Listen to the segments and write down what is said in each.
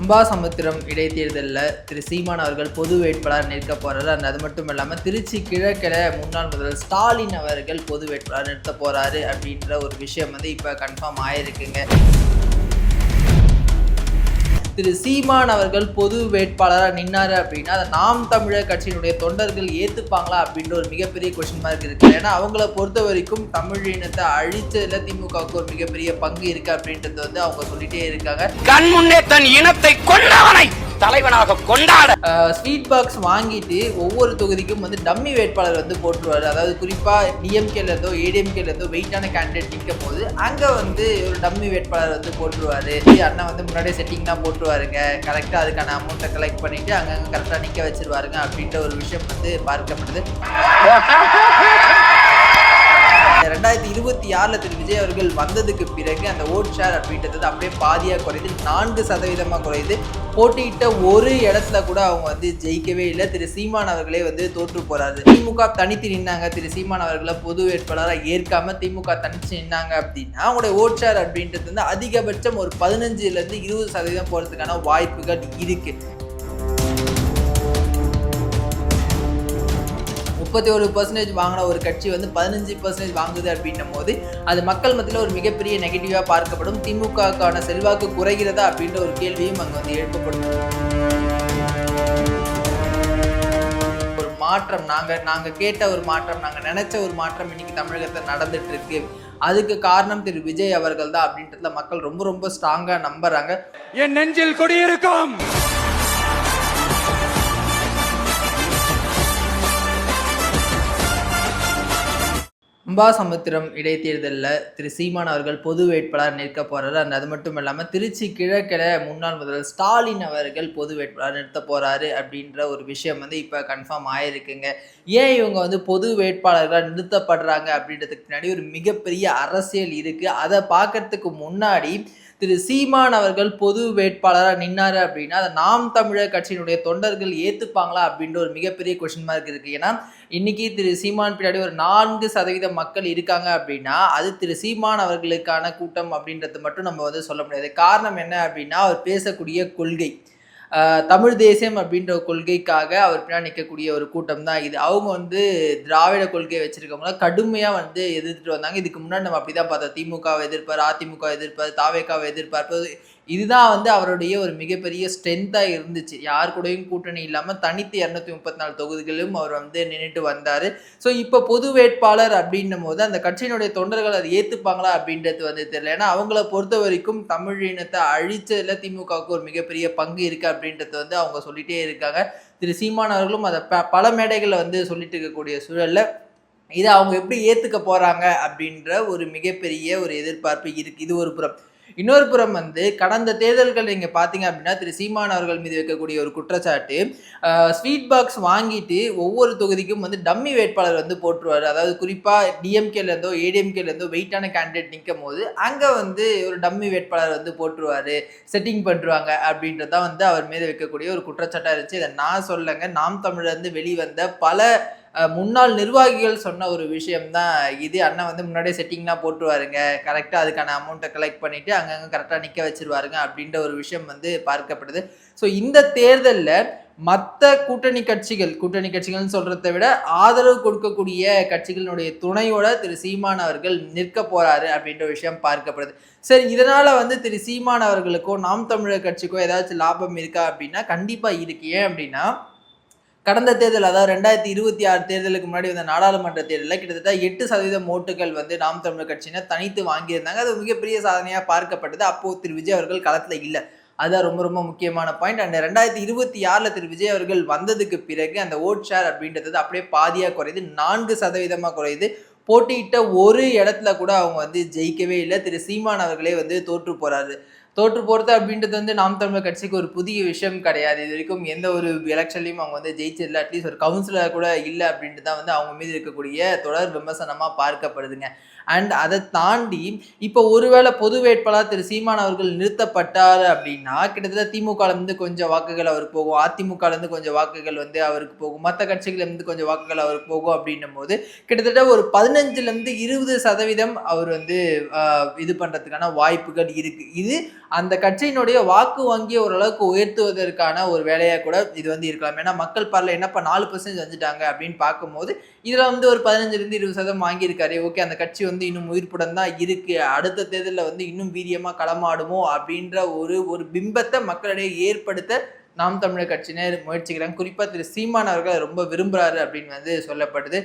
அம்பாசமுத்திரம் இடைத்தேர்தலில் திரு சீமான் அவர்கள் பொது வேட்பாளர் நிற்க போறாரு. அது மட்டும் இல்லாமல் திருச்சி கிழக்கில் முன்னாள் முதல்வர் ஸ்டாலின் அவர்கள் பொது வேட்பாளர் நிறுத்த போறாரு அப்படின்ற ஒரு விஷயம் இப்போ கன்ஃபார்ம் ஆயிருக்குங்க. திரு சீமான் அவர்கள் பொது வேட்பாளராக நின்னாரு அப்படின்னா அதை நாம் தமிழர் கட்சியினுடைய தொண்டர்கள் ஏற்றுப்பாங்களா அப்படின்ற ஒரு மிகப்பெரிய கொஸ்டின் மார்க் இருக்கு. ஏன்னா அவங்கள பொறுத்த வரைக்கும் தமிழ் இனத்தை அழிச்சதுல திமுகவுக்கு ஒரு மிகப்பெரிய பங்கு இருக்கு அப்படின்றது அவங்க சொல்லிட்டே இருக்காங்க. கண் முன்னே தன் இனத்தை கொண்டவனை தலைவனாக கொண்டாட ஸ்வீட் பாக்ஸ் வாங்கிட்டு ஒவ்வொரு தொகுதிக்கும் டம்மி வேட்பாளர் போட்டுருவாரு. அதாவது குறிப்பா டிஎம்கேல இருந்தோ ஏடிஎம்கேல இருந்தோ வெயிட்டான கேண்டிடேட் நிற்கும் போது அங்க ஒரு டம்மி வேட்பாளர் போட்டுருவாரு. அண்ணன் முன்னாடியே செட்டிங்லாம் போட்டுருவாருங்க, கரெக்டா அதுக்கான அமௌண்ட்டை கலெக்ட் பண்ணிட்டு அங்கங்க கரெக்டா நிக்க வச்சிருவாருங்க அப்படின்ற ஒரு விஷயம் பார்க்கப்படுது. 2026 திரு விஜய் அவர்கள் வந்ததுக்கு பிறகு அந்த ஓட் ஷேர் அப்படின்றது அப்படியே பாதியாக குறையுது, 4% குறையுது. போட்டியிட்ட ஒரு இடத்துல கூட அவங்க ஜெயிக்கவே இல்லை. திரு சீமான் அவர்களே தோற்று போறாரு. திமுக தனித்து நின்னாங்க, திரு சீமான் அவர்களை பொது வேட்பாளராக ஏற்காம திமுக தனிச்சு நின்னாங்க அப்படின்னா அவங்களுடைய ஓட் ஷேர் அப்படின்றது அதிகபட்சம் ஒரு 15% 20% போறதுக்கான வாய்ப்புகள் இருக்கு. 31% வாங்கின ஒரு கட்சி 15% வாங்குது அப்படின்னும் போது அது மக்கள் மத்தியில் ஒரு மிகப்பெரிய நெகட்டிவா பார்க்கப்படும். திமுகவுக்கான செல்வாக்கு குறைகிறதா அப்படின்ற ஒரு கேள்வியும் அங்கே எழுப்பப்படும். ஒரு மாற்றம் நாங்க கேட்ட ஒரு மாற்றம், நாங்க நினைச்ச ஒரு மாற்றம் இன்னைக்கு தமிழகத்தில் நடந்துட்டு இருக்கு. அதுக்கு காரணம் திரு விஜய் அவர்கள் தான் அப்படின்றதுல மக்கள் ரொம்ப ரொம்ப ஸ்ட்ராங்கா நம்புறாங்க. என் நெஞ்சில் குடியிருக்கும் அம்பாசமுத்திரம் இடைத்தேர்தலில் திரு சீமான் அவர்கள் பொது வேட்பாளர் நிற்க போறாரு. அது மட்டும் இல்லாமல் திருச்சி கிழக்கில் முன்னாள் முதல்வர் ஸ்டாலின் அவர்கள் பொது வேட்பாளர் நிறுத்த போறாரு அப்படின்ற ஒரு விஷயம் இப்போ கன்ஃபார்ம் ஆயிருக்குங்க. ஏன் இவங்க பொது வேட்பாளர்களாக நிறுத்தப்படுறாங்க அப்படின்றதுக்கு பின்னாடி ஒரு மிகப்பெரிய அரசியல் இருக்கு. அதை பார்க்கறதுக்கு முன்னாடி திரு சீமான் அவர்கள் பொது வேட்பாளராக நின்னாரு அப்படின்னா அதை நாம் தமிழர் கட்சியினுடைய தொண்டர்கள் ஏற்றுப்பாங்களா அப்படின்ற ஒரு மிகப்பெரிய கொஸ்டின் மார்க் இருக்கு. ஏன்னா இன்னைக்கு திரு சீமான் பின்னாடி ஒரு 4% மக்கள் இருக்காங்க அப்படின்னா அது திரு சீமான் அவர்களுக்கான கூட்டம் அப்படின்றது மட்டும் நம்ம சொல்ல முடியாது. காரணம் என்ன அப்படின்னா அவர் பேசக்கூடிய கொள்கை, தமிழ் தேசியம் அப்படின்ற கொள்கைக்காக அவர் பின்னாடி நிற்கக்கூடிய ஒரு கூட்டம் தான் இது. அவங்க திராவிட கொள்கையை வச்சிருக்கவங்கள கடுமையாக எதிர்த்துட்டு வந்தாங்க. இதுக்கு முன்னாடி நம்ம அப்படிதான் பார்த்தோம். திமுகவை எதிர்ப்பார், அதிமுக எதிர்ப்பார், தாவேக்காவை எதிர்ப்பார். இதுதான் அவருடைய ஒரு மிகப்பெரிய ஸ்ட்ரென்த்தாக இருந்துச்சு. யார் கூடயும் கூட்டணி இல்லாமல் தனித்து 234 தொகுதிகளிலும் அவர் நின்றுட்டு வந்தார். ஸோ இப்போ பொது வேட்பாளர் அப்படின்னும் போது அந்த கட்சியினுடைய தொண்டர்கள் அதை ஏற்றுப்பாங்களா அப்படின்றது தெரியல. ஏன்னா அவங்கள பொறுத்த வரைக்கும் தமிழ் இனத்தை அழிச்சதுல திமுகவுக்கு ஒரு மிகப்பெரிய பங்கு இருக்கு அப்படின்றது அவங்க சொல்லிட்டே இருக்காங்க. திரு சீமான் அவர்களும் அதை பல மேடைகளில் சொல்லிட்டு இருக்கக்கூடிய சூழல்ல இதை அவங்க எப்படி ஏற்றுக்க போறாங்க அப்படின்ற ஒரு மிகப்பெரிய ஒரு எதிர்பார்ப்பு இருக்கு. இது ஒரு புறம். இன்னொரு புறம் கடந்த தேர்தல்கள் நீங்க பாத்தீங்க அப்படின்னா திரு சீமான் அவர்கள் மீது வைக்கக்கூடிய ஒரு குற்றச்சாட்டு, ஸ்வீட் பாக்ஸ் வாங்கிட்டு ஒவ்வொரு தொகுதிக்கும் டம்மி வேட்பாளர் போட்டுருவாரு. அதாவது குறிப்பா டிஎம்கேல இருந்தோ ஏடிஎம்கேல இருந்தோ வெயிட்டான கேண்டிடேட் நிற்கும் போது அங்க ஒரு டம்மி வேட்பாளர் போட்டுருவாரு, செட்டிங் பண்ணுவாங்க அப்படின்றதான் அவர் மீது வைக்கக்கூடிய ஒரு குற்றச்சாட்டா இருந்துச்சு. இதை நான் சொல்லங்க, நாம் தமிழர் வெளிவந்த பல முன்னாள் நிர்வாகிகள் சொன்ன ஒரு விஷயம் தான் இது. அண்ணன் முன்னாடியே செட்டிங்லாம் போட்டுருவாருங்க, கரெக்டாக அதுக்கான அமௌண்ட்டை கலெக்ட் பண்ணிட்டு அங்கங்கே கரெக்டாக நிற்க வச்சிருவாருங்க அப்படின்ற ஒரு விஷயம் பார்க்கப்படுது. ஸோ இந்த தேர்தலில் மற்ற கூட்டணி கட்சிகள்னு சொல்றதை விட ஆதரவு கொடுக்கக்கூடிய கட்சிகளினுடைய துணையோட திரு சீமான் அவர்கள் நிற்க போறாரு அப்படின்ற விஷயம் பார்க்கப்படுது. சரி, இதனால திரு சீமான் அவர்களுக்கோ நாம் தமிழர் கட்சிக்கோ ஏதாச்சும் லாபம் இருக்கா அப்படின்னா கண்டிப்பா இருக்கு. ஏன் அப்படின்னா கடந்த தேர்தல், அதாவது 2026 தேர்தலுக்கு முன்னாடி நாடாளுமன்ற தேர்தலில் கிட்டத்தட்ட 8% ஓட்டுகள் நாம் தமிழர் கட்சியினர் தனித்து வாங்கியிருந்தாங்க. அது மிகப்பெரிய சாதனையாக பார்க்கப்பட்டது. அப்போது திரு விஜய் அவர்கள் களத்தில் இல்லை. அதுதான் ரொம்ப ரொம்ப முக்கியமான பாயிண்ட். அந்த 2026 திரு விஜய் அவர்கள் வந்ததுக்கு பிறகு அந்த ஓட் ஷேர் அப்படின்றது அப்படியே பாதியாக குறையுது, 4% குறையுது. போட்டியிட்ட ஒரு இடத்துல கூட அவங்க ஜெயிக்கவே இல்லை. திரு சீமான் அவர்களே தோற்று போறாரு. தோற்று போகிறது அப்படின்றது நாம் தமிழர் கட்சிக்கு ஒரு புதிய விஷயம் கிடையாது. இது வரைக்கும் எந்த ஒரு எலெக்ஷன்லையும் அவங்க ஜெயிச்சதில்லை. அட்லீஸ்ட் ஒரு கவுன்சிலர் கூட இல்லை அப்படின்ட்டு தான் அவங்க மீது இருக்கக்கூடிய தொடர் விமர்சனமாக பார்க்கப்படுதுங்க. அண்ட் அதை தாண்டி இப்போ ஒருவேளை பொது வேட்பாளர் திரு சீமான் அவர்கள் நிறுத்தப்பட்டார் அப்படின்னா கிட்டத்தட்ட திமுகலேருந்து கொஞ்சம் வாக்குகள் அவருக்கு போகும், அதிமுகலேருந்து கொஞ்சம் வாக்குகள் அவருக்கு போகும், மற்ற கட்சிகளிலிருந்து கொஞ்சம் வாக்குகள் அவருக்கு போகும் அப்படின்னும் போது கிட்டத்தட்ட ஒரு 15% 20% அவர் இது பண்ணுறதுக்கான வாய்ப்புகள் இருக்கு. இது அந்த கட்சியினுடைய வாக்கு வங்கியை ஓரளவுக்கு உயர்த்துவதற்கான ஒரு வேலையா கூட இது வந்து இருக்கலாம். ஏன்னா மக்கள் பார்வையில என்னப்பா 4% வந்துட்டாங்க அப்படின்னு பார்க்கும்போது இதுல வந்து ஒரு 15-20% வாங்கியிருக்காரு. ஓகே, அந்த கட்சி வந்து இன்னும் உயிர்ப்புடன் தான் இருக்கு, அடுத்த தேர்தலில் வந்து இன்னும் வீரியமா களமாடுமோ அப்படின்ற ஒரு ஒரு பிம்பத்தை மக்களிடையே ஏற்படுத்த நாம் தமிழர் கட்சியினர் முயற்சிக்கிறாங்க. குறிப்பா திரு சீமான் அவர்கள் ரொம்ப விரும்புறாரு அப்படின்னு வந்து சொல்லப்படுது.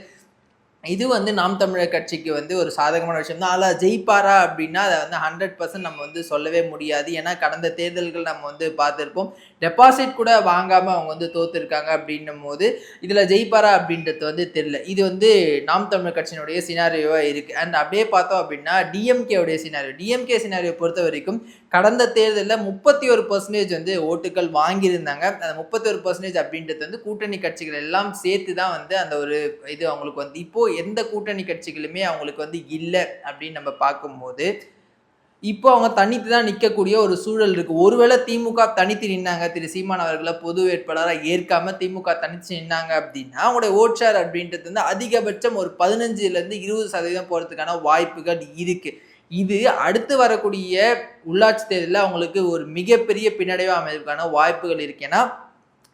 இது வந்து நாம் தமிழர் கட்சிக்கு வந்து ஒரு சாதகமான விஷயம் தான். அதில் ஜெயிப்பாரா அப்படின்னா அதை வந்து 100% நம்ம வந்து சொல்லவே முடியாது. ஏன்னா கடந்த தேர்தல்கள் நம்ம வந்து பார்த்துருப்போம். டெபாசிட் கூட வாங்காமல் அவங்க வந்து தோத்துருக்காங்க அப்படின்னும் போது இதில் ஜெயிப்பாரா அப்படின்றது வந்து தெரியல. இது வந்து நாம் தமிழர் கட்சியினுடைய சினாரியோவாக இருக்குது. அண்ட் அப்படியே பார்த்தோம் அப்படின்னா டிஎம்கேவுடைய டிஎம்கே சினாரியோ பொறுத்த வரைக்கும் கடந்த தேர்தலில் 31% வந்து ஓட்டுகள் வாங்கியிருந்தாங்க. அந்த 31% அப்படின்றது வந்து கூட்டணி கட்சிகள் எல்லாம் சேர்த்து தான் வந்து அந்த ஒரு இது அவங்களுக்கு வந்து இப்போ எந்த கூட்டணி கட்சிகளுமே அவங்களுக்கு வந்து இல்லை அப்படின்னு நம்ம பார்க்கும்போது இப்போ அவங்க தனித்து தான் நிற்கக்கூடிய ஒரு சூழல் இருக்கு. ஒருவேளை திமுக தனித்து நின்னாங்க, திரு சீமான் அவர்களை பொது வேட்பாளராக ஏற்காம திமுக தனித்து நின்னாங்க அப்படின்னா அவங்களுடைய ஓட் ஷேர் அப்படின்றது வந்து அதிகபட்சம் ஒரு 15-20% போறதுக்கான வாய்ப்புகள் இருக்கு. இது அடுத்து வரக்கூடிய உள்ளாட்சி தேர்தலில் அவங்களுக்கு ஒரு மிகப்பெரிய பின்னடைவு அமைவதற்கான வாய்ப்புகள் இருக்கு. ஏன்னா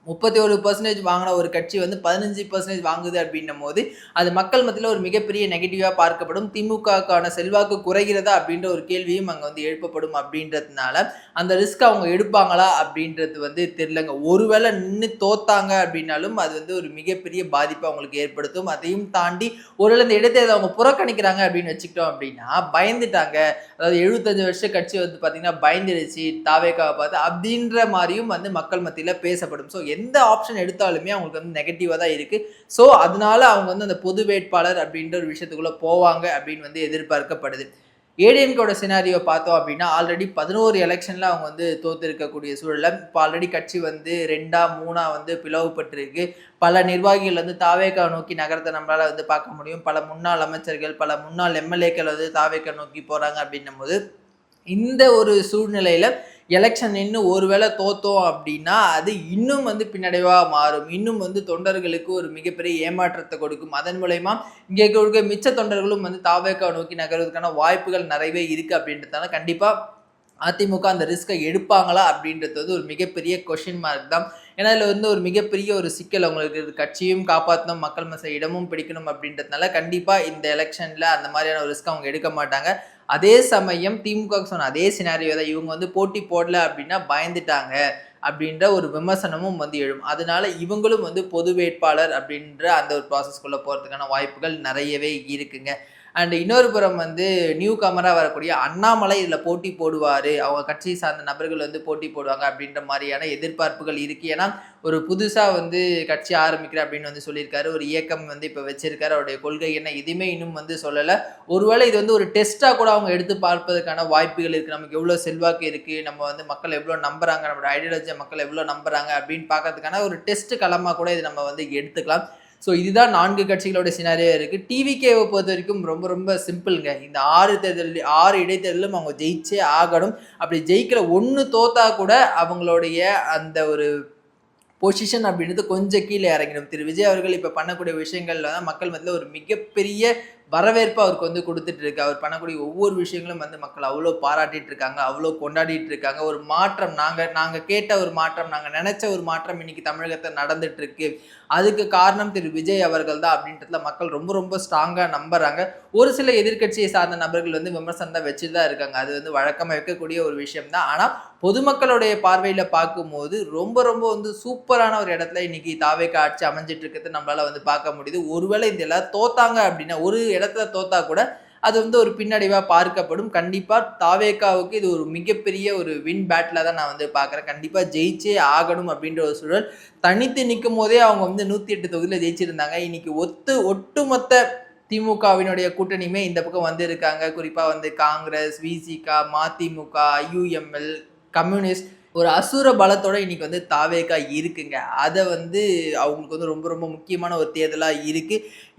31% வாங்கின ஒரு கட்சி வந்து 15% வாங்குது அப்படின்னும் போது அது மக்கள் மத்தியில் ஒரு மிகப்பெரிய நெகட்டிவாக பார்க்கப்படும். திமுகவுக்கான செல்வாக்கு குறைகிறதா அப்படின்ற ஒரு கேள்வியும் அங்கே வந்து எழுப்பப்படும். அப்படின்றதுனால அந்த ரிஸ்க் அவங்க எடுப்பாங்களா அப்படின்றது வந்து தெரியலங்க. ஒருவேளை நின்று தோத்தாங்க அப்படின்னாலும் அது வந்து ஒரு மிகப்பெரிய பாதிப்பை அவங்களுக்கு ஏற்படுத்தும். அதையும் தாண்டி ஒருவேளை இந்த இடைத்தேர்தலை அவங்க புறக்கணிக்கிறாங்க அப்படின்னு வச்சுக்கிட்டோம் அப்படின்னா பயந்துட்டாங்க. அதாவது 75 வருஷ கட்சி வந்து பார்த்தீங்கன்னா பயந்துடுச்சு தாவேக்காவை பார்த்து அப்படின்ற மாதிரியும் வந்து மக்கள் மத்தியில் பேசப்படும். ஸோ எந்த ஆப்ஷன் எடுத்தாலுமே அவங்களுக்கு வந்து நெகட்டிவாக தான் இருக்குது. ஸோ அதனால அவங்க வந்து அந்த பொது வேட்பாளர் அப்படின்ற ஒரு விஷயத்துக்குள்ளே போவாங்க அப்படின்னு வந்து எதிர்பார்க்கப்படுது. ஏடிஎம்கோட சினாரியோ பார்த்தோம் அப்படின்னா ஆல்ரெடி 11 எலெக்ஷனில் அவங்க வந்து தோற்று இருக்கக்கூடிய சூழலில் இப்போ ஆல்ரெடி கட்சி வந்து 2-3 வந்து பிளவுபட்டிருக்கு. பல நிர்வாகிகள் வந்து தாவேக்கா நோக்கி நகரத்தை நம்மளால் வந்து பார்க்க முடியும். பல முன்னாள் அமைச்சர்கள், பல முன்னாள் எம்எல்ஏக்கள் வந்து தாவேக்கா நோக்கி போகிறாங்க அப்படின்னும் போது இந்த ஒரு சூழ்நிலையில் எலெக்ஷன் இன்னும் ஒருவேளை தோத்தோம் அப்படின்னா அது இன்னும் வந்து பின்னடைவாக மாறும். இன்னும் வந்து தொண்டர்களுக்கு ஒரு மிகப்பெரிய ஏமாற்றத்தை கொடுக்கும். அதன் மூலயமா இங்கே கொடுக்க மிச்ச தொண்டர்களும் வந்து தாவேக்கா நோக்கி நகர்வதற்கான வாய்ப்புகள் நிறையவே இருக்குது. அப்படின்றதுனால கண்டிப்பாக அதிமுக அந்த ரிஸ்கை எடுப்பாங்களா அப்படின்றது வந்து ஒரு மிகப்பெரிய கொஷின் மார்க் தான். ஏன்னா இதில் வந்து ஒரு மிகப்பெரிய ஒரு சிக்கல் அவங்களுக்கு கட்சியும் காப்பாற்றணும், மக்கள் மத்தியில் இடமும் பிடிக்கணும் அப்படின்றதுனால கண்டிப்பாக இந்த எலெக்ஷனில் அந்த மாதிரியான ஒரு ரிஸ்க் அவங்க எடுக்க மாட்டாங்க. அதே சமயம் திமுக சொன்ன அதே சினாரியோ தான், இவங்க வந்து போட்டி போடல அப்படின்னா பயந்துட்டாங்க அப்படின்ற ஒரு விமர்சனமும் வந்து எழும். அதனால இவங்களும் வந்து பொது வேட்பாளர் அப்படின்ற அந்த ஒரு ப்ராசஸ்குள்ளே போகிறதுக்கான வாய்ப்புகள் நிறையவே இருக்குங்க. அண்ட் இன்னொரு புறம் வந்து நியூ கமராக வரக்கூடிய அண்ணாமலை இதில் போட்டி போடுவார், அவங்க கட்சியை சார்ந்த நபர்கள் வந்து போட்டி போடுவாங்க அப்படின்ற மாதிரியான எதிர்பார்ப்புகள் இருக்குது. ஏன்னா ஒரு புதுசாக வந்து கட்சி ஆரம்பிக்கிறேன் அப்படின்னு வந்து சொல்லியிருக்காரு. ஒரு இயக்கம் வந்து இப்போ வச்சிருக்காரு. அவருடைய கொள்கை என்ன எதுவுமே இன்னும் வந்து சொல்லலை. ஒருவேளை இது வந்து ஒரு டெஸ்ட்டாக கூட அவங்க எடுத்து பார்ப்பதற்கான வாய்ப்புகள் இருக்குது. நமக்கு எவ்வளோ செல்வாக்கு இருக்குது, நம்ம வந்து மக்கள் எவ்வளோ நம்புறாங்க, நம்மளோட ஐடியாலஜியை மக்கள் எவ்வளோ நம்புறாங்க அப்படின்னு பார்க்கறதுக்கான ஒரு டெஸ்ட் களமாக கூட இது நம்ம வந்து எடுத்துக்கலாம். ஸோ இதுதான் 4 கட்சிகளோட சினாரியோ இருக்குது. டிவிகேவை பொறுத்த வரைக்கும் ரொம்ப ரொம்ப சிம்பிளுங்க. இந்த 6 இடைத்தேர்தலும் அவங்க ஜெயிச்சே ஆகணும். அப்படி ஜெயிக்கிற 1 தோத்தா கூட அவங்களுடைய அந்த ஒரு பொசிஷன் அப்படின்றது கொஞ்சம் கீழே இறங்கிடும். திரு விஜய் அவர்கள் இப்போ பண்ணக்கூடிய விஷயங்கள்ல தான் மக்கள் மத்தியில் ஒரு மிகப்பெரிய வரவேற்பு அவருக்கு வந்து கொடுத்துட்டு இருக்கு. அவர் பண்ணக்கூடிய ஒவ்வொரு விஷயங்களும் வந்து மக்கள் அவ்வளோ பாராட்டிட்டு இருக்காங்க, அவ்வளோ கொண்டாடிட்டு இருக்காங்க. ஒரு மாற்றம் நாங்கள் கேட்ட ஒரு மாற்றம், நாங்கள் நினைச்ச ஒரு மாற்றம் இன்னைக்கு தமிழகத்தில் நடந்துட்டு இருக்கு. அதுக்கு காரணம் திரு விஜய் அவர்கள் தான் அப்படின்றதுல மக்கள் ரொம்ப ரொம்ப ஸ்ட்ராங்காக நம்புறாங்க. ஒரு சில எதிர்கட்சியை சார்ந்த நபர்கள் வந்து விமர்சனம் தான் வச்சுட்டு தான் இருக்காங்க. அது வந்து வழக்கமாக வைக்கக்கூடிய ஒரு விஷயம் தான். ஆனால் பொதுமக்களுடைய பார்வையில் பார்க்கும்போது ரொம்ப ரொம்ப வந்து சூப்பரான ஒரு இடத்துல இன்னைக்கு தாவேக்கா ஆட்சி அமைஞ்சிட்டு இருக்கிறது நம்மளால வந்து பார்க்க முடியுது. ஒருவேளை இந்த எல்லாம் தோத்தாங்க அப்படின்னா, ஒரு இடத்துல தோத்தா கூட அது வந்து ஒரு பின்னடைவாக பார்க்கப்படும். கண்டிப்பாக தாவேக்காவுக்கு இது ஒரு மிகப்பெரிய ஒரு வின் பேட்டில் தான் நான் வந்து பார்க்குறேன். கண்டிப்பாக ஜெயிச்சே ஆகணும் அப்படின்ற ஒரு சூழல். தனித்து நிற்கும் போதே அவங்க வந்து 108 தொகுதியில் ஜெயிச்சிருந்தாங்க. இன்னைக்கு ஒட்டுமொத்த திமுகவினுடைய கூட்டணியுமே இந்த பக்கம் வந்து இருக்காங்க. குறிப்பாக வந்து காங்கிரஸ், விசிக, மதிமுக, ஐயுஎம்எல், கம்யூனிஸ்ட் ஒரு அசுர பலத்தோட இன்னைக்கு வந்து தாவேக்கா இருக்குங்க. அதை வந்து அவங்களுக்கு வந்து ரொம்ப ரொம்ப முக்கியமான ஒரு தேர்தலாக இருக்கு.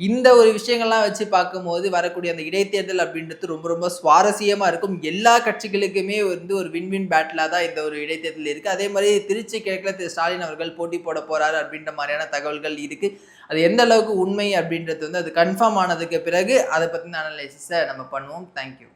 இந்த ஒரு விஷயங்கள்லாம் வச்சு பார்க்கும்போது வரக்கூடிய அந்த இடைத்தேர்தல் அப்படின்றது ரொம்ப ரொம்ப சுவாரஸ்யமாக இருக்கும். எல்லா கட்சிகளுக்குமே வந்து ஒரு வின் பேட்டிலாக தான் இந்த ஒரு இடைத்தேர்தல் இருக்குது. அதே மாதிரி திருச்சி கிழக்கில் திரு ஸ்டாலின் அவர்கள் போட்டி போட போகிறாரு அப்படின்ற மாதிரியான தகவல்கள் இருக்குது. அது எந்த அளவுக்கு உண்மை அப்படின்றது வந்து அது கன்ஃபார்ம் ஆனதுக்கு பிறகு அதை பற்றின அனலைசிஸை நம்ம பண்ணுவோம். தேங்க்யூ.